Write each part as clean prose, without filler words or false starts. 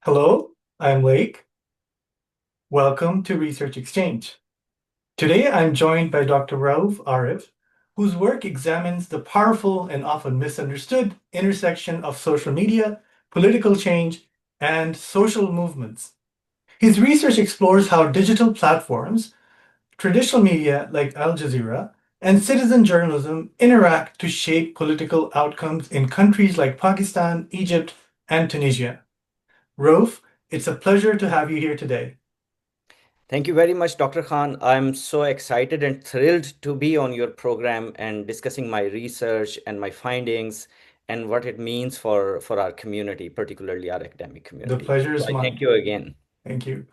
Hello, I'm Laeeq. Welcome to Research Exchange. Today I'm joined by Dr. Rauf Arif, whose work examines the powerful and often misunderstood intersection of social media, political change, and social movements. His research explores how digital platforms, traditional media like Al Jazeera, and citizen journalism interact to shape political outcomes in countries like Pakistan, Egypt, and Tunisia. Rauf, it's a pleasure to have you here today. Thank you very much, Dr. Khan. I'm so excited and thrilled to be on your program and discussing my research and my findings and what it means for our community, particularly our academic The community. pleasure So is I thank mine. you again. Thank you.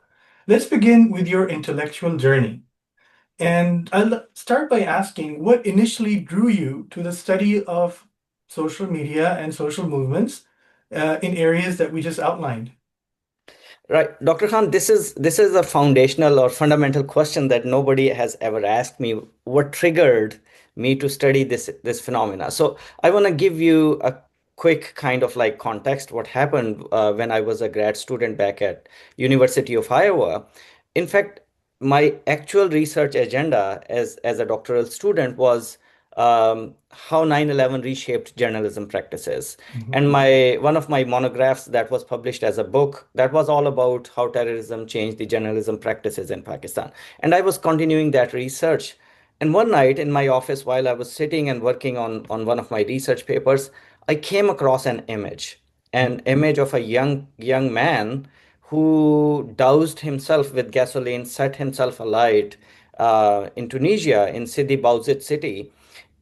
Let's begin with your intellectual journey. And I'll start by asking what initially drew you to the study of social media and social movements in areas that we just outlined. Right, Dr. Khan, this is a foundational or fundamental question that nobody has ever asked me. What triggered me to study this phenomena? So I want to give you a quick kind of like context. What happened when I was a grad student back at University of Iowa? In fact, my actual research agenda as a doctoral student was how 9/11 reshaped journalism practices. Mhm. And my one of my monographs that was published as a book that was all about how terrorism changed the journalism practices in Pakistan. And I was continuing that research. And one night in my office, while I was sitting and working on one of my research papers, I came across an image of a young man who doused himself with gasoline, set himself alight in Tunisia, in Sidi Bouzid city,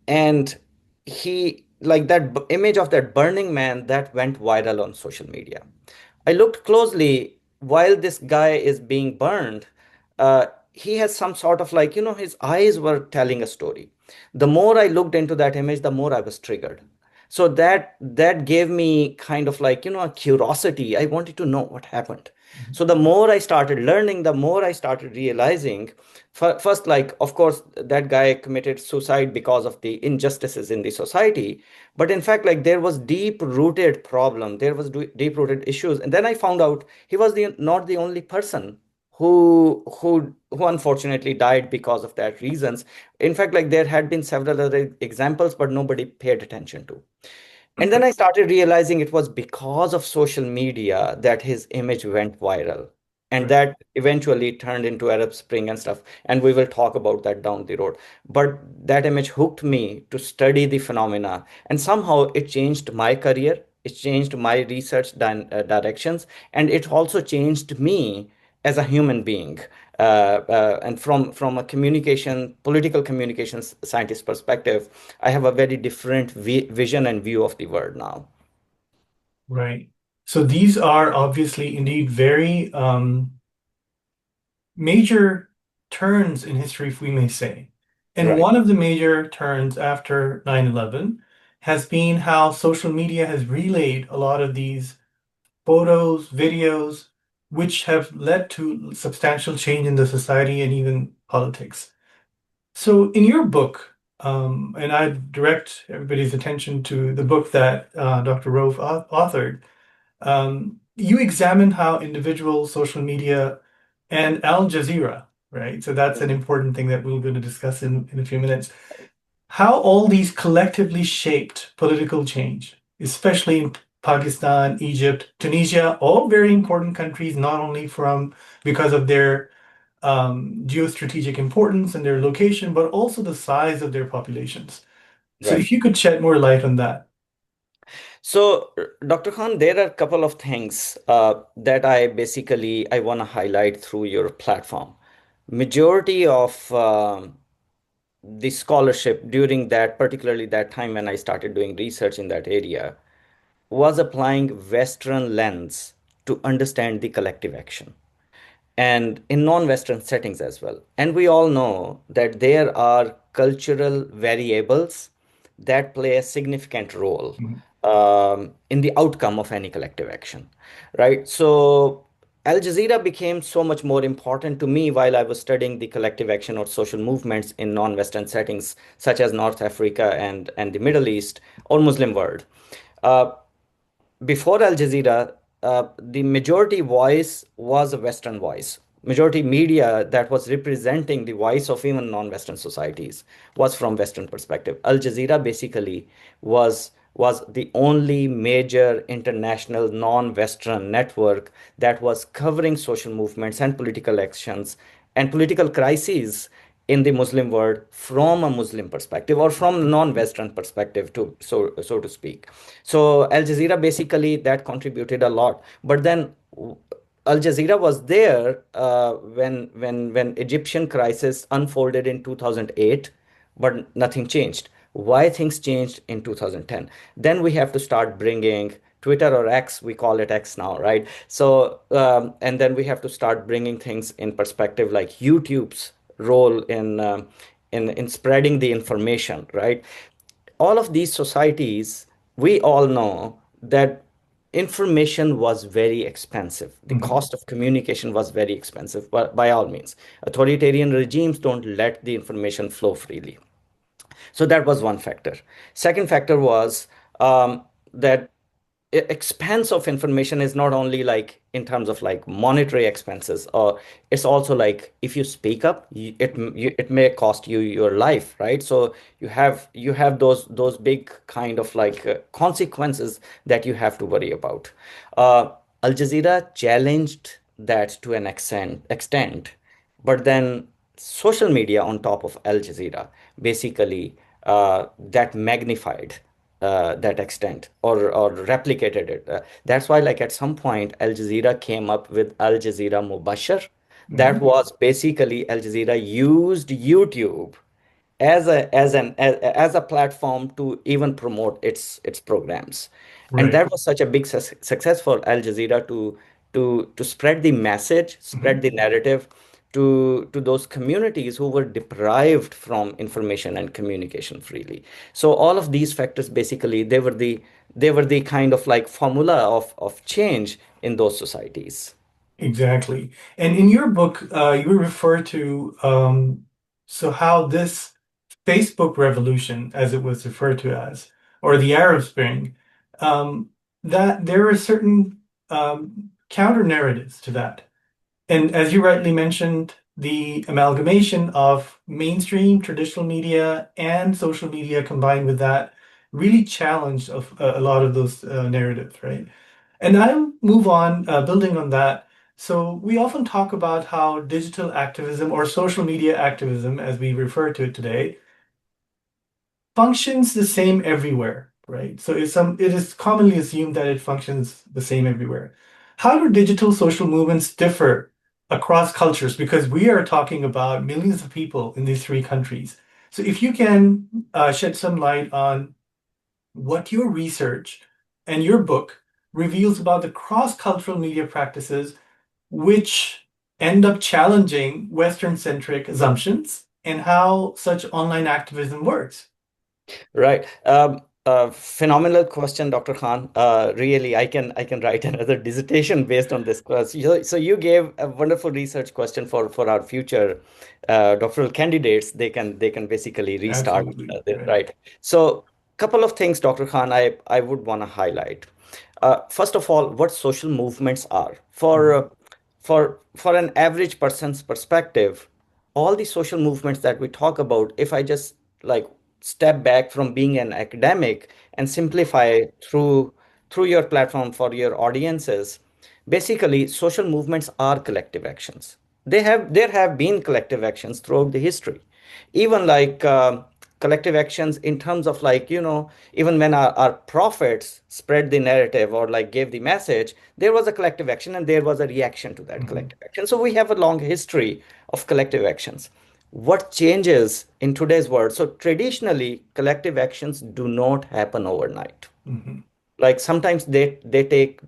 and he like that image of that burning man that went viral on social media. I looked closely while this guy is being burned. He has some sort of like, his eyes were telling a story. The more I looked into that image, the more I was triggered. So that gave me kind of like, a curiosity. I wanted to know what happened. Mhm. So the more I started learning, the more I started realizing. First, like, of course, that guy committed suicide because of the injustices in the society. But in fact, like, there was deep rooted problem. There was deep rooted issues. And then I found out he was not the only person who unfortunately died because of that reasons. In fact, like, there had been several other examples, but nobody paid attention to. And then I started realizing it was because of social media that his image went viral. And Right. that eventually turned into Arab Spring and stuff. And we will talk about that down the road. But that image hooked me to study the phenomena. And somehow it changed my career. It changed my research directions. And it also changed me as a human being. And from a political communications scientist perspective, I have a very different vision and view of the world now. Right. So these are obviously indeed very major turns in history, if we may say. And Right, one of the major turns after 9/11 has been how social media has relayed a lot of these photos, videos, which have led to substantial change in the society and even politics. So in your book, and I direct everybody's attention to the book that Dr. Rove authored, you examine how individual social media and Al Jazeera, right? So that's an important thing that we're going to discuss in a few minutes. How all these collectively shaped political change, especially in Pakistan, Egypt, Tunisia, all very important countries, not only from because of their geostrategic importance and their location, but also the size of their populations. So right. if you could shed more light on that. So, Dr. Khan, there are a couple of things that I want to highlight through your platform. Majority of the scholarship during that, particularly that time when I started doing research in that area, was applying Western lens to understand the collective action, and in non-Western settings as well. And we all know that there are cultural variables that play a significant role Mhm. in the outcome of any collective action, right? So Al Jazeera became so much more important to me while I was studying the collective action or social movements in non-Western settings, such as North Africa and the Middle East or Muslim world. Uh, Before Al Jazeera, the majority voice was a Western voice. Majority media that was representing the voice of even non-Western societies was from Western perspective. Al Jazeera basically was the only major international non-Western network that was covering social movements and political actions and political crises in the Muslim world from a Muslim perspective or from a non-Western perspective, to so to speak. So Al Jazeera basically that contributed a lot. But then Al Jazeera was there when Egyptian crisis unfolded in 2008, but nothing changed. Why things changed in 2010? Then we have to start bringing Twitter or X, we call it X now, right? So, and then we have to start bringing things in perspective, like YouTube's role in spreading the information, right? All of these societies, we all know that information was very expensive. The Mhm. cost of communication was very expensive, but by all means. Authoritarian regimes don't let the information flow freely. So that was one factor. Second factor was that expense of information is not only like in terms of like monetary expenses, or it's also like if you speak up, it may cost you your life, right? So you have those big kind of like consequences that you have to worry about. Uh, Al Jazeera challenged that to an extent, but then social media on top of Al Jazeera basically that magnified that extent or replicated it. That's why, like at some point, Al Jazeera came up with Al Jazeera Mubashir. That Mhm. was basically Al Jazeera used YouTube as a platform to even promote its programs, and Right. that was such a big success for Al Jazeera to spread the message, spread Mhm. the narrative to those communities who were deprived from information and communication freely. So all of these factors basically they were the kind of like formula of change in those societies. Exactly. And in your book, you refer to so how this Facebook revolution, as it was referred to as, or the Arab Spring, um, that there are certain counter narratives to that. And as you rightly mentioned, the amalgamation of mainstream traditional media and social media combined with that really challenged a lot of those narratives, right? And I'll move on, building on that. So we often talk about how digital activism or social media activism, as we refer to it today, functions the same everywhere, right? So it is commonly assumed that it functions the same everywhere. How do digital social movements differ across cultures? Because we are talking about millions of people in these three countries. So if you can shed some light on what your research and your book reveals about the cross-cultural media practices which end up challenging Western-centric assumptions and how such online activism works. Right. Phenomenal question, Dr. Khan. Really, I can write another dissertation based on this question. So you gave a wonderful research question for our future doctoral candidates. They can basically restart Absolutely, there, right. right? So couple of things, Dr. Khan, I would want to highlight. First of all, what social movements are Mhm. for an average person's perspective, all the social movements that we talk about, if I just like step back from being an academic and simplify through your platform for your audiences, basically social movements are collective actions. There have been collective actions throughout the history, even like collective actions in terms of like even when our prophets spread the narrative or like gave the message, there was a collective action and there was a reaction to that Mhm. collective action. So we have a long history of collective actions. What changes in today's world? So traditionally collective actions do not happen overnight. Mhm. Like sometimes they take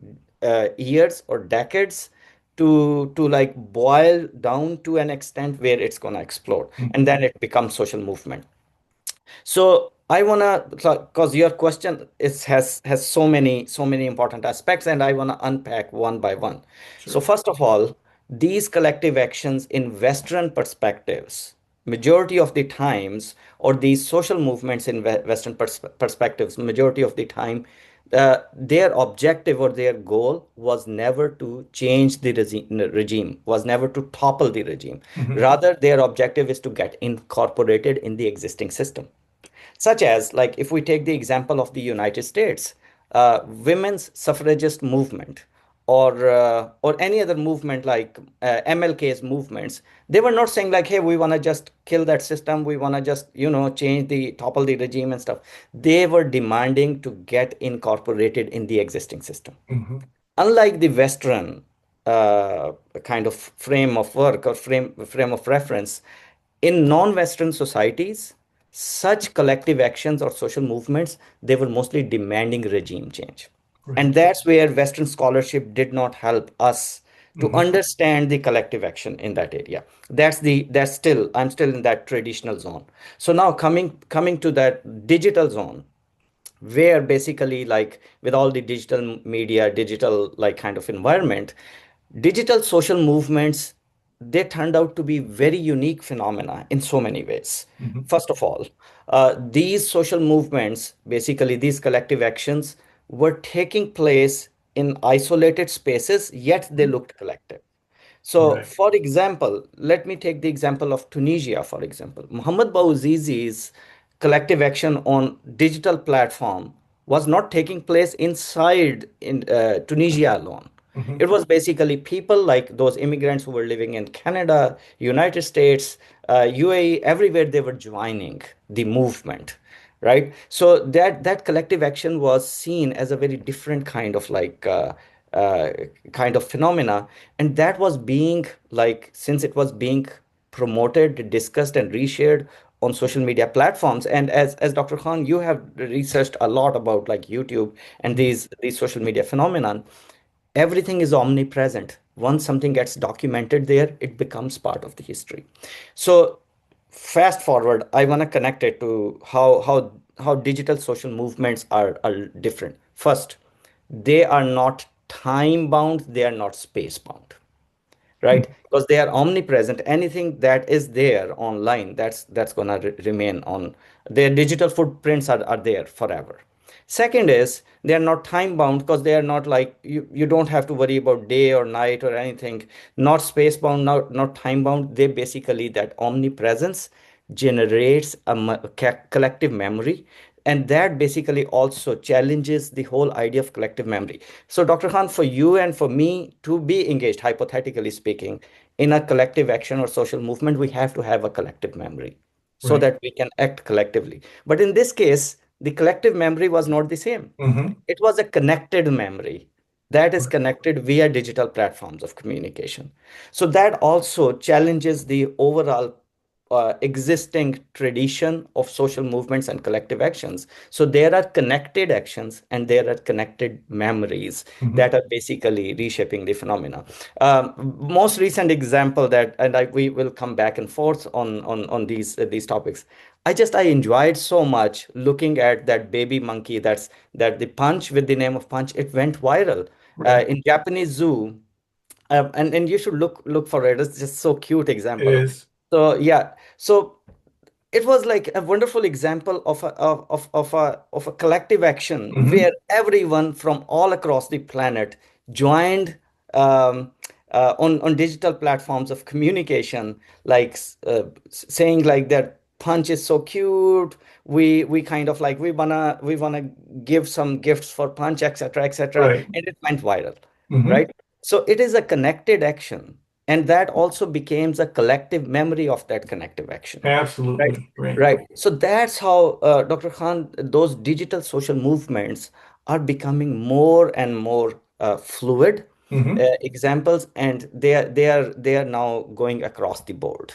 years or decades to like boil down to an extent where it's going to explode, and Mhm. then it becomes social movement. So I wanna, because your question has so many important aspects, and I wanna unpack one by one. So Sure. first of all, these collective actions in Western perspectives, majority of the times, or these social movements in Western perspectives, majority of the time, their objective or their goal was never to change the regime, was never to topple the regime. Hmm. Rather, their objective is to get incorporated in the existing system. Such as, like, if we take the example of the United States, women's suffragist movement, or any other movement like MLK's movements, they were not saying like, hey, we want to just kill that system, we want to just change the topple the regime and stuff. They were demanding to get incorporated in the existing system. Hmm. Unlike the Western uh, kind of frame of work or frame of reference, in non-Western societies, such collective actions or social movements, they were mostly demanding regime change. And Right. that's where Western scholarship did not help us to Hmm. understand the collective action in that area. That's still, I'm still in that traditional zone. So now coming to that digital zone, where basically, like, with all the digital media, digital like kind of environment, digital social movements, they turned out to be very unique phenomena in so many ways. Hmm. First of all, these social movements, basically these collective actions, were taking place in isolated spaces, yet they looked collective. So, Right. for example, let me take the example of Tunisia, for example. Muhammad Bouazizi's collective action on digital platform was not taking place inside in Tunisia alone. Hmm. It was basically people like those immigrants who were living in Canada, United States, UAE, everywhere they were joining the movement, right? So that collective action was seen as a very different kind of uh, kind of phenomena, and that was being, like, since it was being promoted, discussed, and reshared on social media platforms. And as Dr. Khan, you have researched a lot about like YouTube and these social media phenomenon. Everything is omnipresent. Once something gets documented there, it becomes part of the history. So fast forward, I want to connect it to how digital social movements are different. First, they are not time bound, they are not space bound, right? Because they are omnipresent. Anything that is there online, that's gonna remain on. Their digital footprints are there forever. Second is, they are not time bound because they are not like, you don't have to worry about day or night or anything. Not space bound, not time bound. They basically, that omnipresence generates a collective memory, and that basically also challenges the whole idea of collective memory. So, Dr. Khan, for you and for me to be engaged, hypothetically speaking, in a collective action or social movement, we have to have a collective memory so Right. that we can act collectively. But in this case, the collective memory was not the same. Hmm. It was a connected memory that is connected via digital platforms of communication. So that also challenges the overall existing tradition of social movements and collective actions. So there are connected actions and there are connected memories Hmm. that are basically reshaping the phenomena. Most recent example that, and we will come back and forth on these topics. I enjoyed so much looking at that baby monkey, that the Punch, with the name of Punch, it went viral Right. in Japanese zoo. And you should look for it. It's just so cute It example. is. So yeah, so it was like a wonderful example of a collective action Hmm. where everyone from all across the planet joined um, on digital platforms of communication, like saying like that Punch is so cute. We kind of like, we wanna give some gifts for Punch, etc., etc., Right. and it went viral, Hmm. right? So it is a connected action, and that also becomes a collective memory of that connective action. Right. Absolutely. Right. Right. So that's how, Dr. Khan, those digital social movements are becoming more and more fluid Hmm. examples, and they are now going across the board.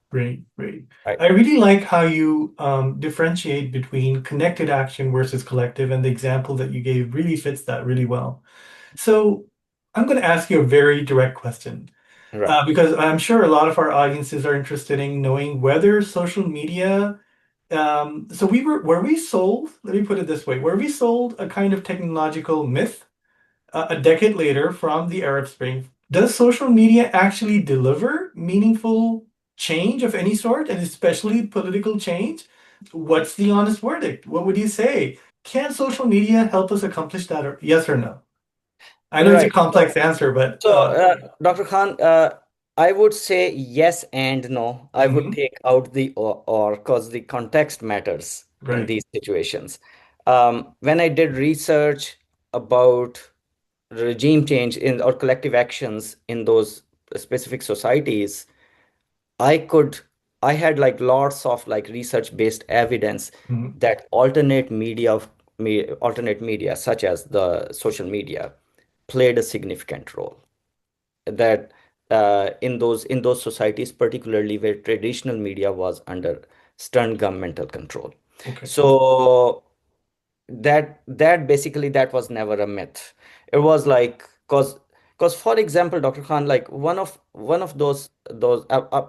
Great, great. Right. I really like how you differentiate between connected action versus collective, and the example that you gave really fits that really well. So I'm going to ask you a very direct question, Right. because I'm sure a lot of our audiences are interested in knowing whether social media. So were we sold? Let me put it this way: were we sold a kind of technological myth a decade later from the Arab Spring? Does social media actually deliver meaningful change of any sort, and especially political change? What's the honest verdict? What would you say? can social media help us accomplish that, or yes or no? I know it's a Right. complex answer, but So, Dr. Khan, I would say yes and no. I would mhm, take out the or because the context matters in right. these situations. When I did research about regime change in or collective actions in those specific societies, I could, I had like lots of like research-based evidence Mhm, that alternate media, such as the social media, played a significant role that in those societies, particularly where traditional media was under stern governmental control. okay. So that basically that was never a myth. It was like because for example, Dr. Khan, like one of those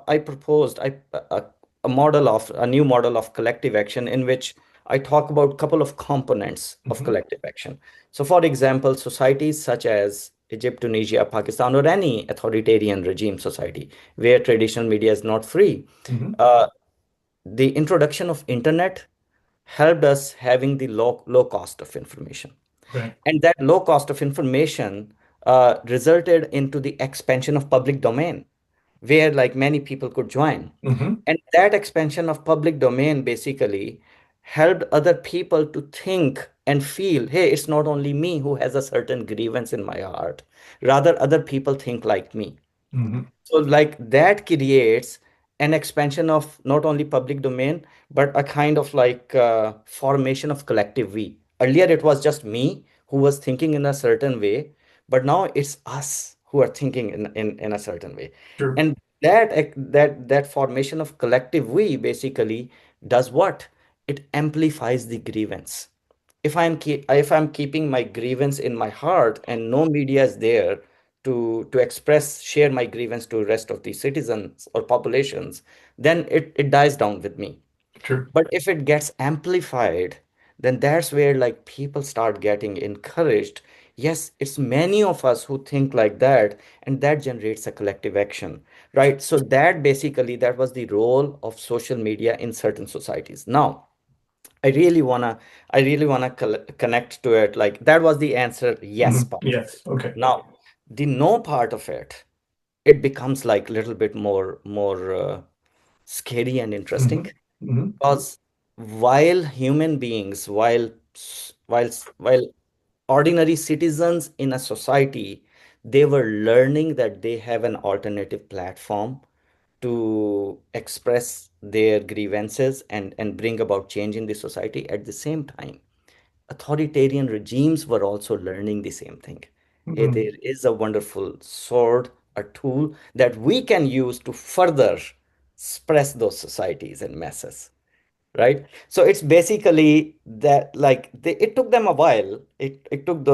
I proposed a model of a new model of collective action in which I talk about couple of components of Hmm. collective action. So for example, societies such as Egypt, Tunisia, Pakistan, or any authoritarian regime society where traditional media is not free, Hmm. uh, the introduction of internet helped us having the low cost of information, Right. and that low cost of information resulted into the expansion of public domain where like many people could join, Hmm. and that expansion of public domain basically helped other people to think and feel, hey, it's not only me who has a certain grievance in my heart, rather other people think like me. Hmm. So, like that creates an expansion of not only public domain, but a kind of like formation of collective we. Earlier, it was just me who was thinking in a certain way, but now it's us who are thinking in a certain way. True. And that formation of collective we basically does what? It amplifies the grievance. If I'm keeping my grievance in my heart and no media is there to express share my grievance to rest of the citizens or populations, then it dies down with me. True. But if it gets amplified, then that's where like people start getting encouraged. Yes, it's many of us who think like that, and that generates a collective action, right? So that basically that was the role of social media in certain societies. Now I really wanna, I really wanna connect to it. Like that was the answer, yes Hmm. part of Yes. it. Okay. Now, the no part of it, it becomes like a little bit more scary and interesting Hmm. Hmm. because while human beings, while ordinary citizens in a society, they were learning that they have an alternative platform to express their grievances and bring about change in the society. At the same time, authoritarian regimes were also learning the same thing. Hey, Hmm. there is a wonderful sword, a tool that we can use to further suppress those societies and masses, right? So it's basically that like it took them a while. It took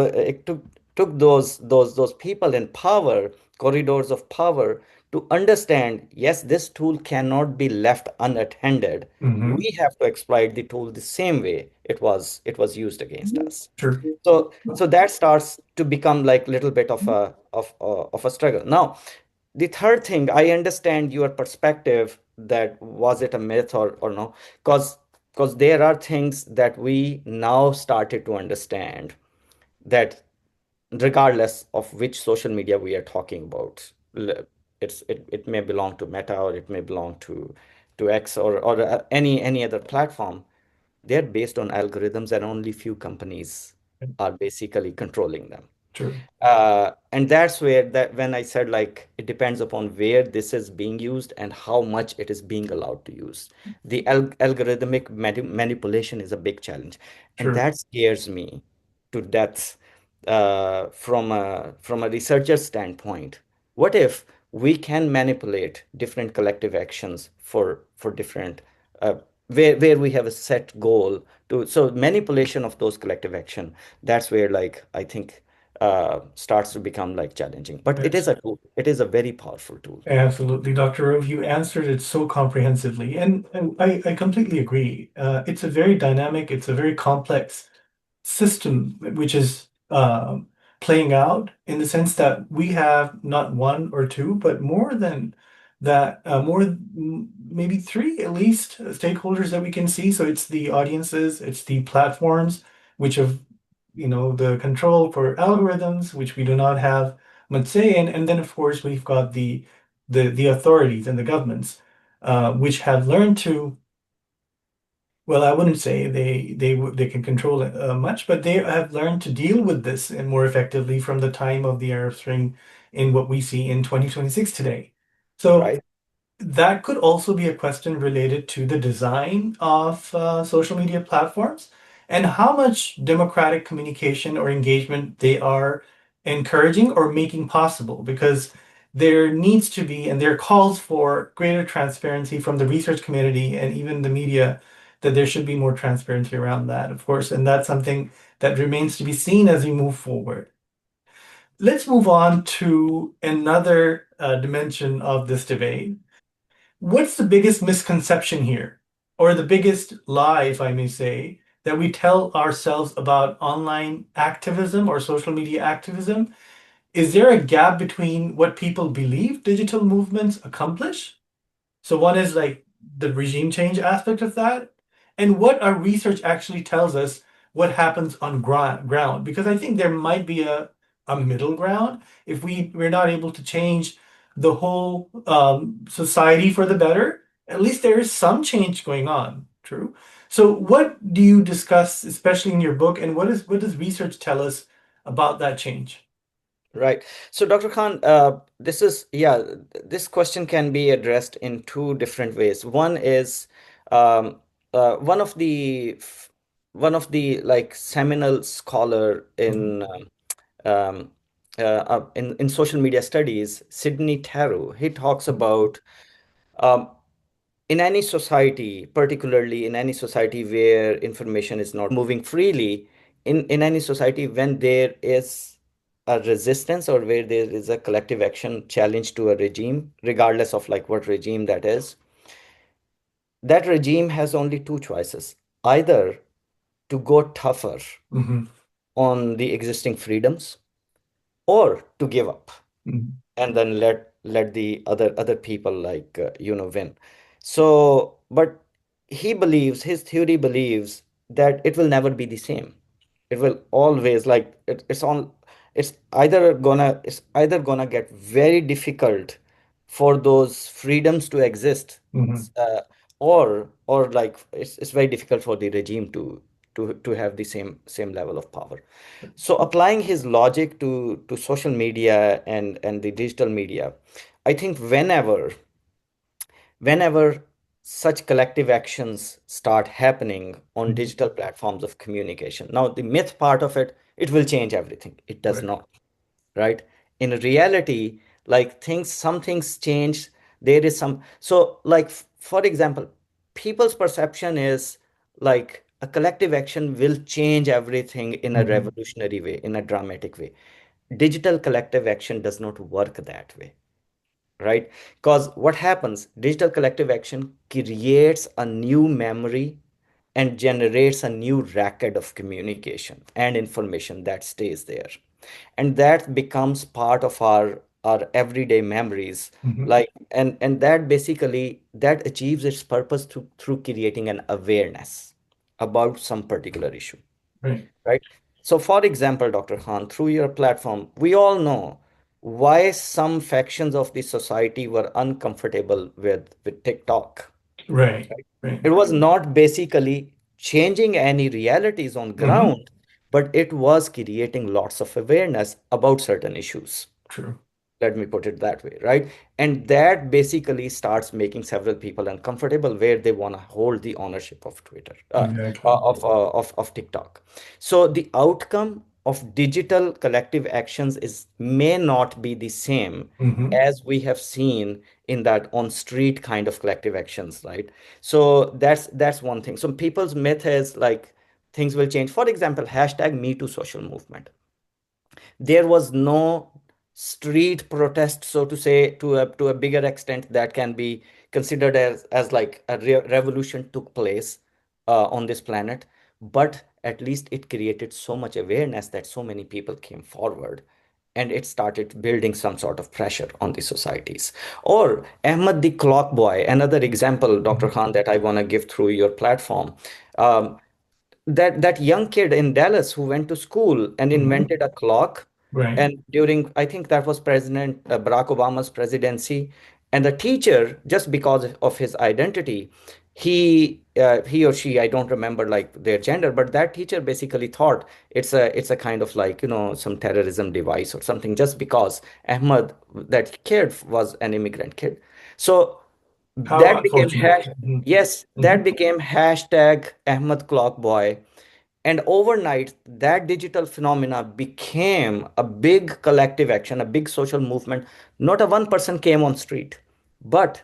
those people in power, corridors of power, to understand, yes, this tool cannot be left unattended. Hmm. We have to exploit the tool the same way it was used against us. True. So that starts to become like little bit of a struggle. Now, the third thing, I understand your perspective that was it a myth or no, because there are things that we now started to understand that regardless of which social media we are talking about, it may belong to Meta or it may belong to X or any other platform. They're based on algorithms and only few companies are basically controlling them. True. And that's where that when I said like it depends upon where this is being used and how much it is being allowed to use. The algorithmic manipulation is a big challenge, and True. that scares me to death from a researcher standpoint. What if we can manipulate different collective actions for different where we have a set goal to so manipulation of those collective action, that's where like I think starts to become like challenging. But it is Yes. a tool. It is a very powerful tool. Absolutely, Dr. Rove, you answered it so comprehensively, and I completely agree. It's a very dynamic, it's a very complex system which is playing out in the sense that we have not one or two, but more than that, maybe three at least stakeholders that we can see. So it's the audiences, it's the platforms, which have, the control for algorithms, which we do not have much say in. And then, of course, we've got the authorities and the governments, which have learned to, well, I wouldn't say they can control it much, but they have learned to deal with this and more effectively from the time of the Arab Spring in what we see in 2026 today. So right? that could also be a question related to the design of social media platforms and how much democratic communication or engagement they are encouraging or making possible, because there needs to be, and there are calls for greater transparency from the research community and even the media, that there should be more transparency around that, of course, and that's something that remains to be seen as we move forward. Let's move on to another dimension of this debate. What's the biggest misconception here, or the biggest lie, if I may say, that we tell ourselves about online activism or social media activism? Is there a gap between what people believe digital movements accomplish? So one is like the regime change aspect of that, and what our research actually tells us what happens on ground. Because I think there might be a middle ground if we're not able to change the whole society for the better. At least there is some change going on. True. So what do you discuss, especially in your book, and what does research tell us about that change? Right. So, Dr. Khan, this question can be addressed in two different ways. One is um, one of the like seminal scholar Mhm, um, in social media studies, Sidney Taru. He talks about um, in any society, particularly in any society where information is not moving freely, in any society when there is a resistance or where there is a collective action challenge to a regime, regardless of like what regime that is, that regime has only two choices. Either to go tougher mhm, on the existing freedoms or to give up mhm, and then let the other people win. So but his theory believes that it will never be the same. It will always it's either gonna get very difficult for those freedoms to exist, mhm, uh, or like it's very difficult for the regime to have the same level of power. So applying his logic to social media and the digital media, I think whenever such collective actions start happening on mhm. digital platforms of communication. Now, the myth part of it, it will change everything. It does Right. not, right? In reality, like some things change. There is some, so like, for example, people's perception is like a collective action will change everything in a Mhm, revolutionary way, in a dramatic way. Digital collective action does not work that way, right? Because what happens, digital collective action creates a new memory and generates a new record of communication and information that stays there. And that becomes part of our everyday memories. mhm. Like, and that basically that achieves its purpose through creating an awareness about some particular issue, Right. right? So, for example, Dr. Khan, through your platform, we all know why some factions of the society were uncomfortable with TikTok. Right. Right. It was not basically changing any realities on Mhm. ground, but it was creating lots of awareness about certain issues. True. Let me put it that way, right? And that basically starts making several people uncomfortable where they want to hold the ownership of Twitter, Exactly. of TikTok. So the outcome of digital collective actions is may not be the same Hmm. as we have seen in that on street kind of collective actions, right? So that's one thing. So people's myth is like things will change. For example, hashtag Me Too social movement, there was no street protest, so to say, to a bigger extent that can be considered as like a revolution took place on this planet, but at least it created so much awareness that so many people came forward and it started building some sort of pressure on the societies. Or Ahmad the Clock Boy, another example, Dr. Hmm. Khan, that I want to give through your platform. Um, that young kid in Dallas who went to school and Hmm. invented a clock. Right. And during, I think that was President Barack Obama's presidency, and the teacher, just because of his identity, he or she, I don't remember like their gender, but that teacher basically thought it's a kind of like, some terrorism device or something, just because Ahmad, that kid, was an immigrant kid. So How that became unfortunate. hash Hmm. yes, Hmm. that became hashtag Ahmad Clock Boy. And overnight, that digital phenomena became a big collective action, a big social movement. Not a one person came on street, but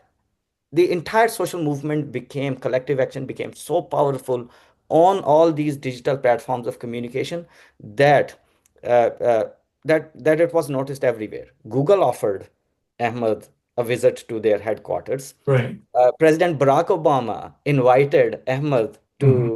the entire social movement became collective action, became so powerful on all these digital platforms of communication that uh, uh, that it was noticed everywhere. Google offered Ahmed a visit to their headquarters. Right. President Barack Obama invited Ahmed Hmm.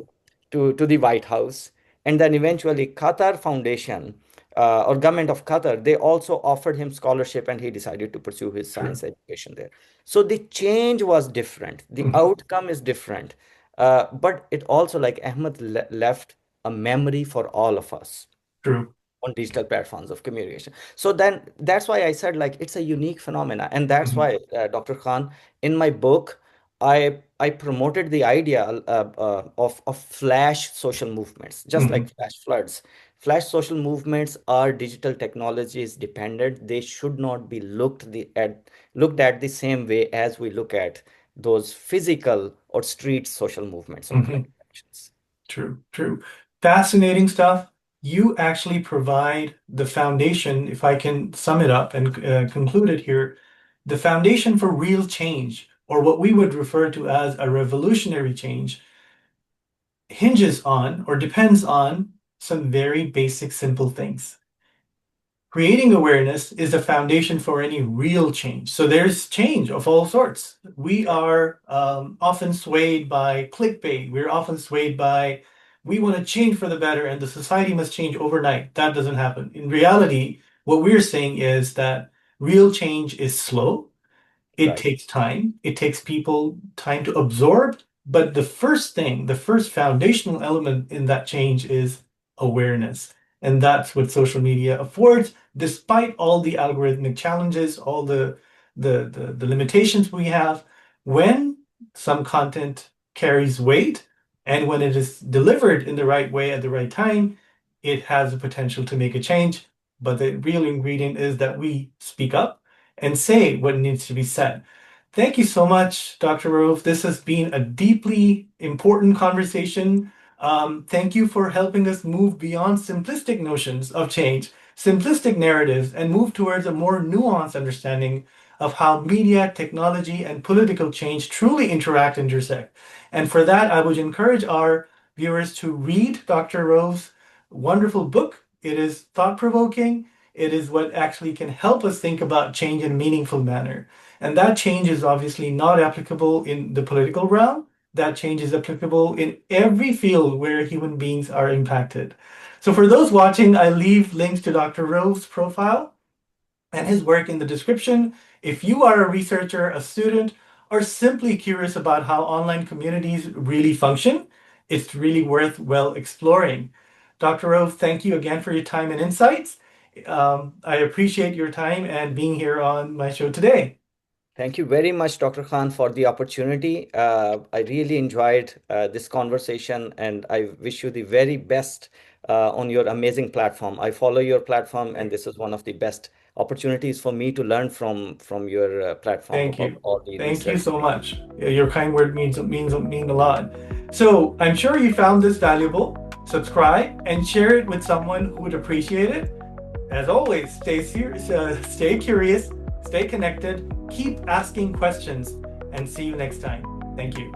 to the White House, and then eventually Qatar Foundation, or government of Qatar, they also offered him scholarship, and he decided to pursue his True. science education there. So the change was different, the Hmm. outcome is different, but it also, like, Ahmed left a memory for all of us True. on digital platforms of communication. So then that's why I said, like, it's a unique phenomena, and that's Hmm. why, Dr. Khan, in my book, I promoted the idea of flash social movements, just like Hmm. flash floods. Flash social movements are digital technologies dependent. They should not be looked at the same way as we look at those physical or street social movements or Hmm. collective actions. True, true. Fascinating stuff. You actually provide the foundation, if I can sum it up and conclude it here, the foundation for real change, or what we would refer to as a revolutionary change, hinges on or depends on some very basic, simple things. Creating awareness is the foundation for any real change. So there's change of all sorts. We are often swayed by clickbait. We're often swayed by we want to change for the better and the society must change overnight. That doesn't happen. In reality, what we're saying is that real change is slow. It Right. takes time. It takes people time to absorb. But the first thing, the first foundational element in that change is awareness. And that's what social media affords, despite all the algorithmic challenges, all the limitations we have. When some content carries weight and when it is delivered in the right way at the right time, it has the potential to make a change. But the real ingredient is that we speak up and say what needs to be said. Thank you so much, Dr. Rauf. This has been a deeply important conversation. Thank you for helping us move beyond simplistic notions of change, simplistic narratives, and move towards a more nuanced understanding of how media, technology, and political change truly interact and intersect. And for that, I would encourage our viewers to read Dr. Rauf's wonderful book. It is thought-provoking. It is what actually can help us think about change in a meaningful manner. And that change is obviously not applicable in the political realm. That change is applicable in every field where human beings are impacted. So for those watching, I leave links to Dr. Rowe's profile and his work in the description. If you are a researcher, a student, or simply curious about how online communities really function, it's really worth well exploring. Dr. Rove, thank you again for your time and insights. I appreciate your time and being here on my show today. Thank you very much, Dr. Khan, for the opportunity. I really enjoyed this conversation, and I wish you the very best on your amazing platform. I follow your platform, and this is one of the best opportunities for me to learn from your platform Thank about you. all the Thank you research. so much. Your kind word mean a lot. So I'm sure you found this valuable. Subscribe and share it with someone who would appreciate it. As always, stay curious, stay connected, keep asking questions, and see you next time. Thank you.